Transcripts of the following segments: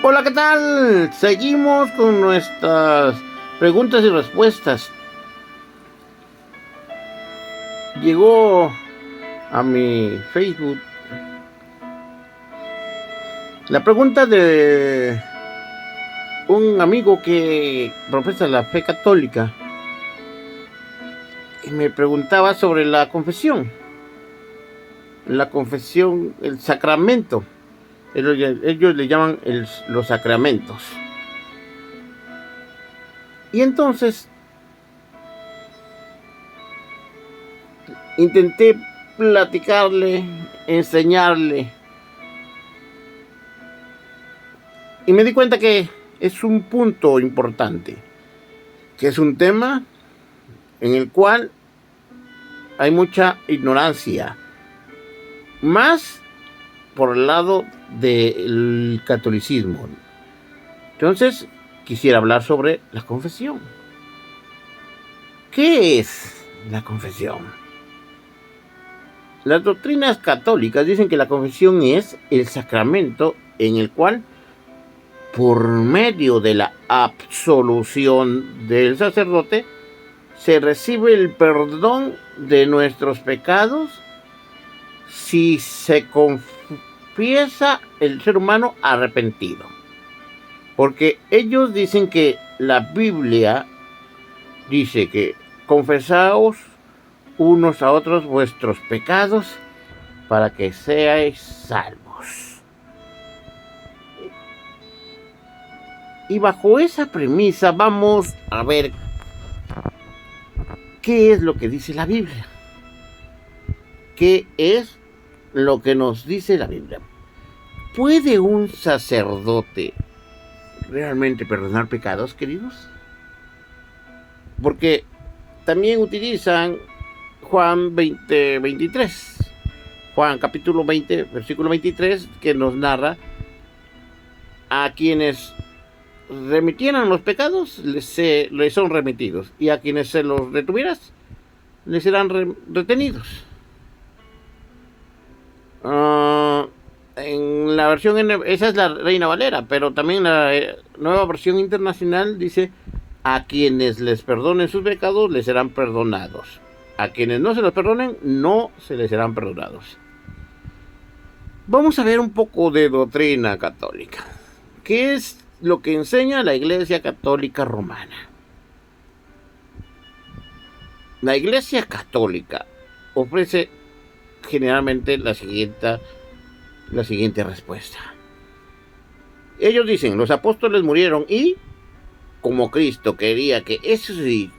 Hola, ¿qué tal? Seguimos con nuestras preguntas y respuestas. Llegó a mi Facebook la pregunta de un amigo que profesa la fe católica y me preguntaba sobre la confesión. La confesión, el sacramento. Ellos le llaman los sacramentos. Y entonces intenté platicarle, enseñarle. Y me di cuenta que es un punto importante, que es un tema en el cual hay mucha ignorancia, más por el lado del catolicismo. Entonces, quisiera hablar sobre la confesión. ¿Qué es la confesión? Las doctrinas católicas dicen que la confesión es el sacramento en el cual, por medio de la absolución del sacerdote, se recibe el perdón de nuestros pecados si se confiesa el ser humano arrepentido. Porque ellos dicen que la Biblia dice que confesaos unos a otros vuestros pecados para que seáis salvos. Y bajo esa premisa vamos a ver qué es lo que dice la Biblia. ¿Qué es lo que nos dice la Biblia? ¿Puede un sacerdote realmente perdonar pecados, queridos? Porque también utilizan Juan 23. Juan capítulo 20, versículo 23, que nos narra a quienes remitieran los pecados, les son remitidos, y a quienes se los retuvieras, les serán retenidos. En la versión, esa es la Reina Valera, pero también la nueva versión internacional dice: a quienes les perdonen sus pecados, les serán perdonados. A quienes no se los perdonen, no se les serán perdonados. Vamos a ver un poco de doctrina católica. ¿Qué es lo que enseña la Iglesia Católica Romana? La Iglesia Católica ofrece generalmente la siguiente respuesta. Ellos dicen: los apóstoles murieron y, como Cristo quería que ese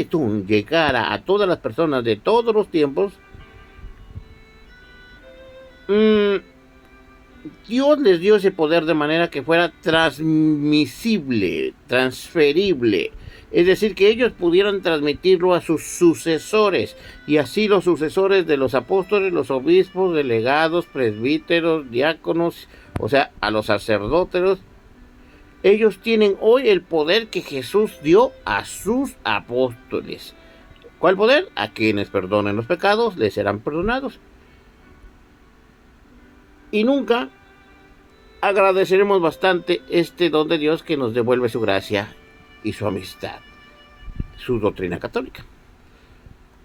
don llegara a todas las personas de todos los tiempos, Dios les dio ese poder de manera que fuera transmisible, transferible. Es decir, que ellos pudieran transmitirlo a sus sucesores, y así los sucesores de los apóstoles, los obispos, delegados, presbíteros, diáconos, o sea, a los sacerdotes, ellos tienen hoy el poder que Jesús dio a sus apóstoles. ¿Cuál poder? A quienes perdonen los pecados, les serán perdonados. Y nunca agradeceremos bastante este don de Dios que nos devuelve su gracia y su amistad, su doctrina católica.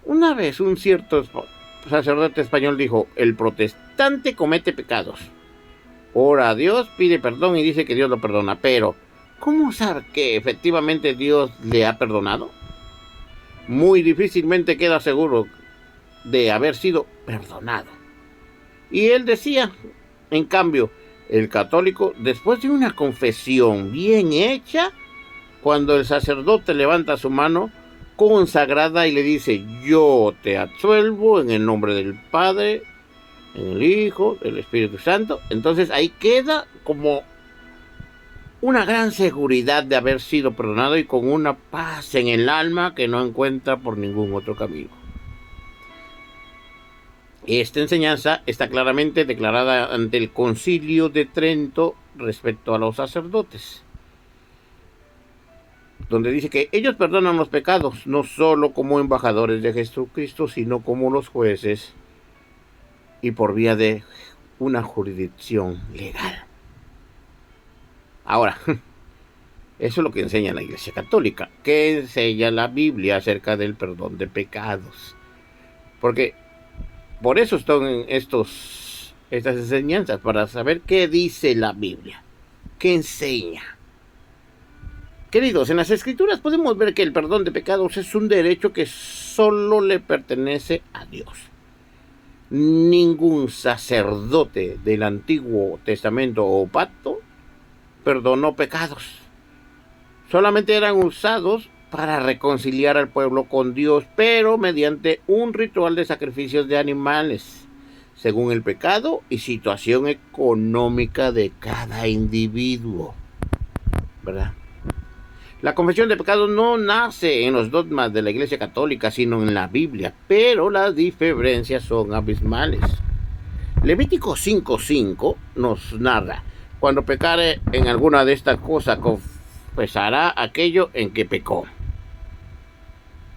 Una vez un cierto sacerdote español dijo: el protestante comete pecados, ora a Dios, pide perdón y dice que Dios lo perdona, pero ¿cómo sabe que efectivamente Dios le ha perdonado? Muy difícilmente queda seguro de haber sido perdonado. Y él decía, en cambio, el católico, después de una confesión bien hecha, cuando el sacerdote levanta su mano consagrada y le dice: yo te absuelvo en el nombre del Padre, en el Hijo, del Espíritu Santo, entonces ahí queda como una gran seguridad de haber sido perdonado y con una paz en el alma que no encuentra por ningún otro camino. Esta enseñanza está claramente declarada ante el Concilio de Trento respecto a los sacerdotes, donde dice que ellos perdonan los pecados no solo como embajadores de Jesucristo, sino como los jueces y por vía de una jurisdicción legal. Ahora, eso es lo que enseña la Iglesia Católica. ¿Qué enseña la Biblia acerca del perdón de pecados? Porque por eso están estas enseñanzas, para saber qué dice la Biblia, qué enseña. Queridos, en las Escrituras podemos ver que el perdón de pecados es un derecho que solo le pertenece a Dios. Ningún sacerdote del Antiguo Testamento o Pacto perdonó pecados. Solamente eran usados para reconciliar al pueblo con Dios, pero mediante un ritual de sacrificios de animales, según el pecado y situación económica de cada individuo, ¿verdad? La confesión de pecados no nace en los dogmas de la Iglesia Católica, sino en la Biblia, pero las diferencias son abismales. Levítico 5:5 nos narra: cuando pecare en alguna de estas cosas, confesará aquello en que pecó.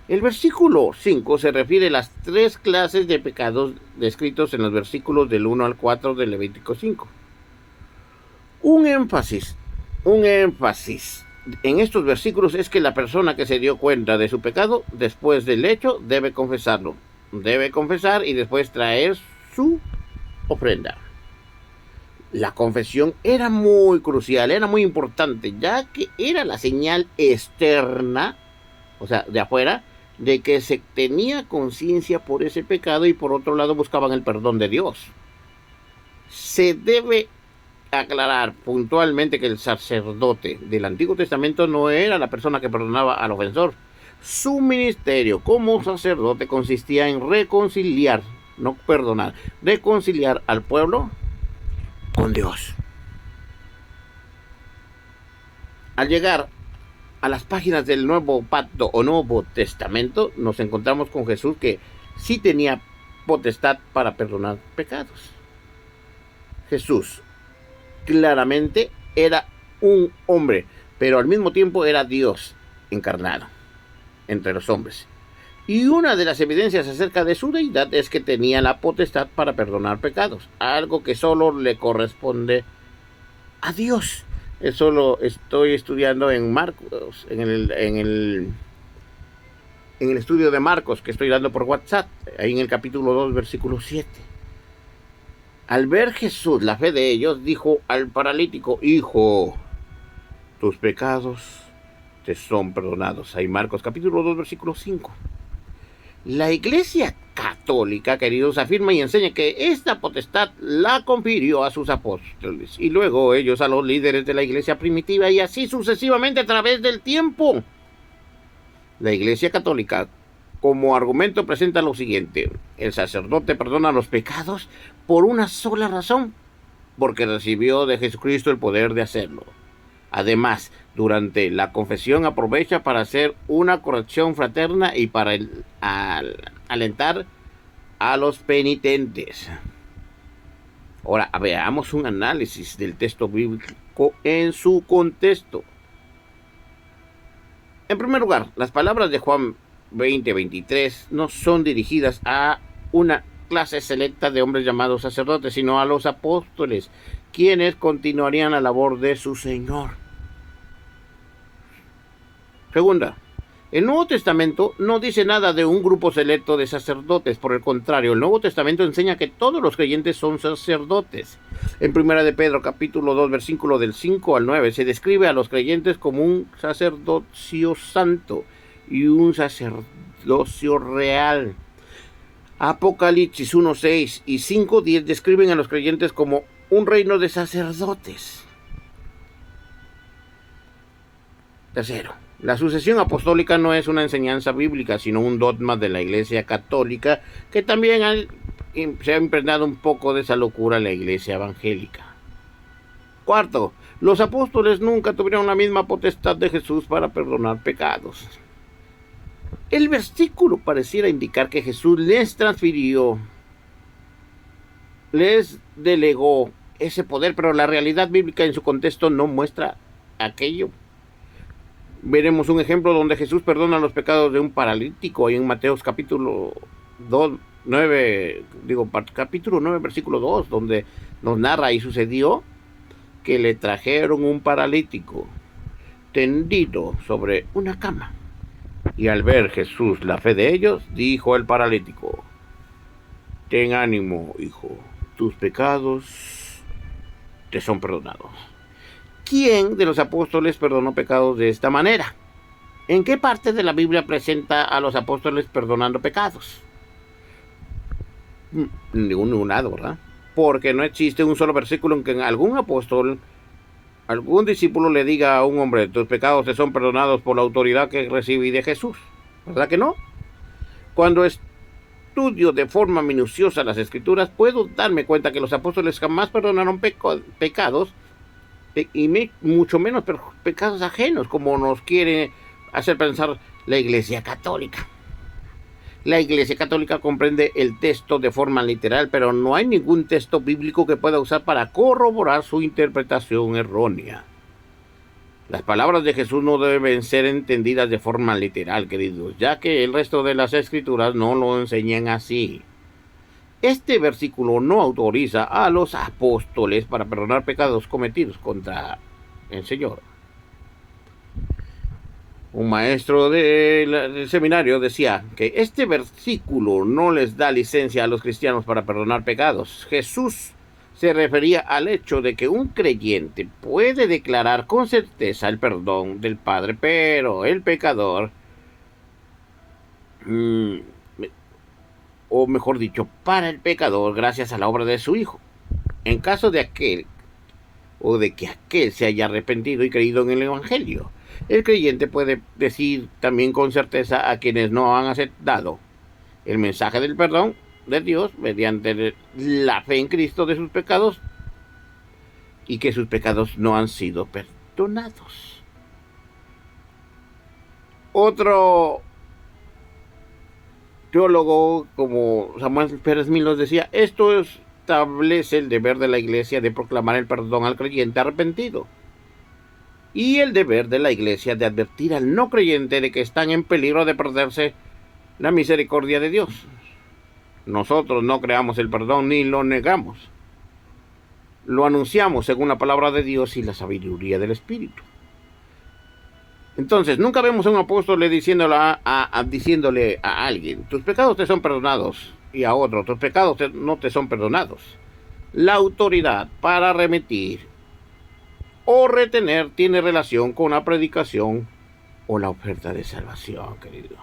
El versículo 5 se refiere a las 3 clases de pecados descritos en los versículos del 1 al 4 de Levítico 5. Un énfasis en estos versículos es que la persona que se dio cuenta de su pecado después del hecho debe confesarlo. Debe confesar y después traer su ofrenda. La confesión era muy crucial, era muy importante, ya que era la señal externa, o sea, de afuera, de que se tenía conciencia por ese pecado, y por otro lado buscaban el perdón de Dios. Se debe aclarar puntualmente que el sacerdote del Antiguo Testamento no era la persona que perdonaba al ofensor. Su ministerio como sacerdote consistía en reconciliar, no perdonar, reconciliar al pueblo con Dios. Al llegar a las páginas del Nuevo Pacto o Nuevo Testamento, nos encontramos con Jesús, que sí tenía potestad para perdonar pecados. Jesús claramente era un hombre, pero al mismo tiempo era Dios encarnado entre los hombres. Y una de las evidencias acerca de su deidad es que tenía la potestad para perdonar pecados, algo que solo le corresponde a Dios. Eso lo estoy estudiando en Marcos, en el estudio de Marcos que estoy dando por WhatsApp, ahí en el capítulo 2, versículo 7. Al ver Jesús la fe de ellos, dijo al paralítico: hijo, tus pecados te son perdonados. Ahí Marcos capítulo 2, versículo 5. La Iglesia Católica, queridos, afirma y enseña que esta potestad la confirió a sus apóstoles y luego ellos a los líderes de la Iglesia primitiva, y así sucesivamente a través del tiempo. La Iglesia Católica como argumento presenta lo siguiente: el sacerdote perdona los pecados por una sola razón, porque recibió de Jesucristo el poder de hacerlo. Además, durante la confesión aprovecha para hacer una corrección fraterna y para alentar a los penitentes. Ahora veamos un análisis del texto bíblico en su contexto. En primer lugar, las palabras de Juan 20:23 no son dirigidas a una clase selecta de hombres llamados sacerdotes, sino a los apóstoles, quienes continuarían la labor de su Señor. Segunda, el Nuevo Testamento no dice nada de un grupo selecto de sacerdotes. Por el contrario, el Nuevo Testamento enseña que todos los creyentes son sacerdotes. En 1 de Pedro capítulo 2, versículo del 5 al 9, se describe a los creyentes como un sacerdocio santo y un sacerdocio real. Apocalipsis 1:6 y 5:10 describen a los creyentes como un reino de sacerdotes. Tercero, la sucesión apostólica no es una enseñanza bíblica, sino un dogma de la Iglesia Católica, que también se ha impregnado un poco de esa locura en la Iglesia evangélica. Cuarto, los apóstoles nunca tuvieron la misma potestad de Jesús para perdonar pecados. El versículo pareciera indicar que Jesús les transfirió, les delegó ese poder, pero la realidad bíblica en su contexto no muestra aquello. Veremos un ejemplo donde Jesús perdona los pecados de un paralítico, ahí en Mateos capítulo 9, versículo 2, donde nos narra: y sucedió que le trajeron un paralítico tendido sobre una cama. Y al ver Jesús la fe de ellos, dijo el paralítico: ten ánimo, hijo, tus pecados te son perdonados. ¿Quién de los apóstoles perdonó pecados de esta manera? ¿En qué parte de la Biblia presenta a los apóstoles perdonando pecados? Ningún lado, ¿verdad? Porque no existe un solo versículo en que algún apóstol, algún discípulo le diga a un hombre: tus pecados te son perdonados por la autoridad que recibí de Jesús. ¿Verdad que no? Cuando estudio de forma minuciosa las Escrituras, puedo darme cuenta que los apóstoles jamás perdonaron pecados, y mucho menos pecados ajenos, como nos quiere hacer pensar la Iglesia Católica. La Iglesia Católica comprende el texto de forma literal, pero no hay ningún texto bíblico que pueda usar para corroborar su interpretación errónea. Las palabras de Jesús no deben ser entendidas de forma literal, queridos, ya que el resto de las Escrituras no lo enseñan así. Este versículo no autoriza a los apóstoles para perdonar pecados cometidos contra el Señor. Un maestro del seminario decía que este versículo no les da licencia a los cristianos para perdonar pecados. Jesús se refería al hecho de que un creyente puede declarar con certeza el perdón del Padre, pero el pecador, o mejor dicho, para el pecador, gracias a la obra de su Hijo. En caso de aquel, o de que aquel se haya arrepentido y creído en el Evangelio, el creyente puede decir también con certeza a quienes no han aceptado el mensaje del perdón de Dios mediante la fe en Cristo de sus pecados, y que sus pecados no han sido perdonados. Otro teólogo como Samuel Pérez Mills decía: esto establece el deber de la Iglesia de proclamar el perdón al creyente arrepentido, y el deber de la Iglesia de advertir al no creyente de que están en peligro de perderse la misericordia de Dios. Nosotros no creamos el perdón ni lo negamos. Lo anunciamos según la palabra de Dios y la sabiduría del Espíritu. Entonces, nunca vemos a un apóstol diciéndole a alguien: tus pecados te son perdonados, y a otro: tus pecados no te son perdonados. La autoridad para remitir o retener tiene relación con la predicación o la oferta de salvación, querido.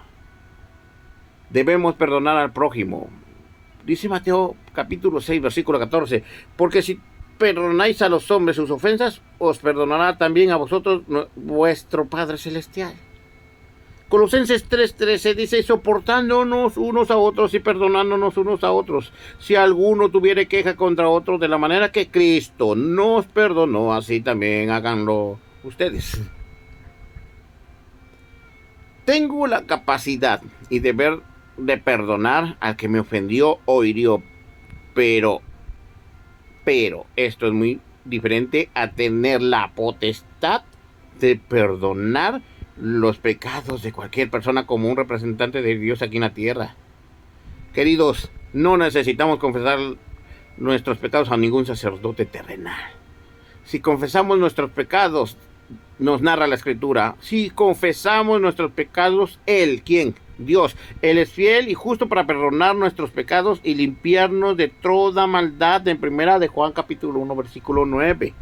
Debemos perdonar al prójimo. Dice Mateo capítulo 6, versículo 14: porque si perdonáis a los hombres sus ofensas, os perdonará también a vosotros vuestro Padre Celestial. Colosenses 3:13 dice: soportándonos unos a otros y perdonándonos unos a otros, si alguno tuviere queja contra otro, de la manera que Cristo nos perdonó, así también háganlo ustedes. Tengo la capacidad y deber de perdonar al que me ofendió o hirió, pero esto es muy diferente a tener la potestad de perdonar los pecados de cualquier persona como un representante de Dios aquí en la tierra. Queridos, no necesitamos confesar nuestros pecados a ningún sacerdote terrenal. Si confesamos nuestros pecados, nos narra la Escritura, si confesamos nuestros pecados, Él, ¿quién? Dios. Él es fiel y justo para perdonar nuestros pecados y limpiarnos de toda maldad. En Primera de Juan capítulo 1, versículo 9.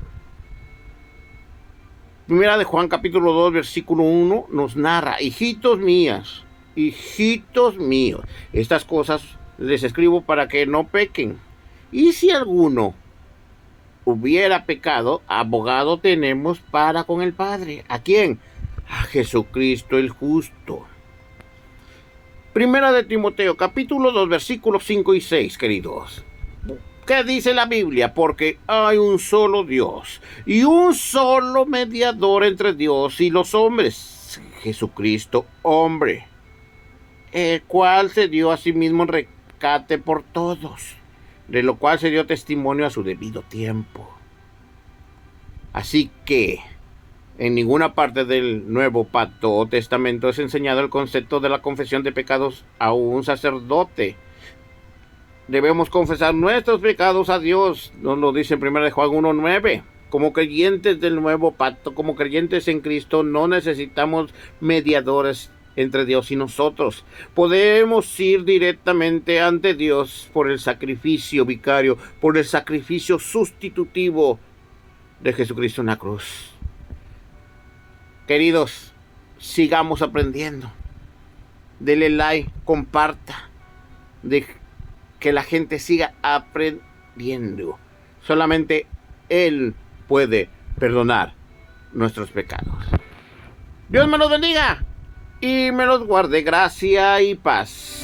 Primera de Juan capítulo 2, versículo 1 nos narra: hijitos míos, estas cosas les escribo para que no pequen. Y si alguno hubiera pecado, abogado tenemos para con el Padre. ¿A quién? A Jesucristo el justo. Primera de Timoteo capítulo 2, versículos 5 y 6, queridos. ¿Qué dice la Biblia? Porque hay un solo Dios y un solo mediador entre Dios y los hombres, Jesucristo hombre, el cual se dio a sí mismo en rescate por todos, de lo cual se dio testimonio a su debido tiempo. Así que en ninguna parte del Nuevo Pacto o Testamento es enseñado el concepto de la confesión de pecados a un sacerdote. Debemos confesar nuestros pecados a Dios, nos lo dice en 1 Juan 1:9. Como creyentes del nuevo pacto, como creyentes en Cristo, no necesitamos mediadores entre Dios y nosotros. Podemos ir directamente ante Dios por el sacrificio vicario, por el sacrificio sustitutivo de Jesucristo en la cruz. Queridos, sigamos aprendiendo. Dele like, comparta, de que la gente siga aprendiendo. Solamente Él puede perdonar nuestros pecados. Dios me los bendiga y me los guarde. Gracia y paz.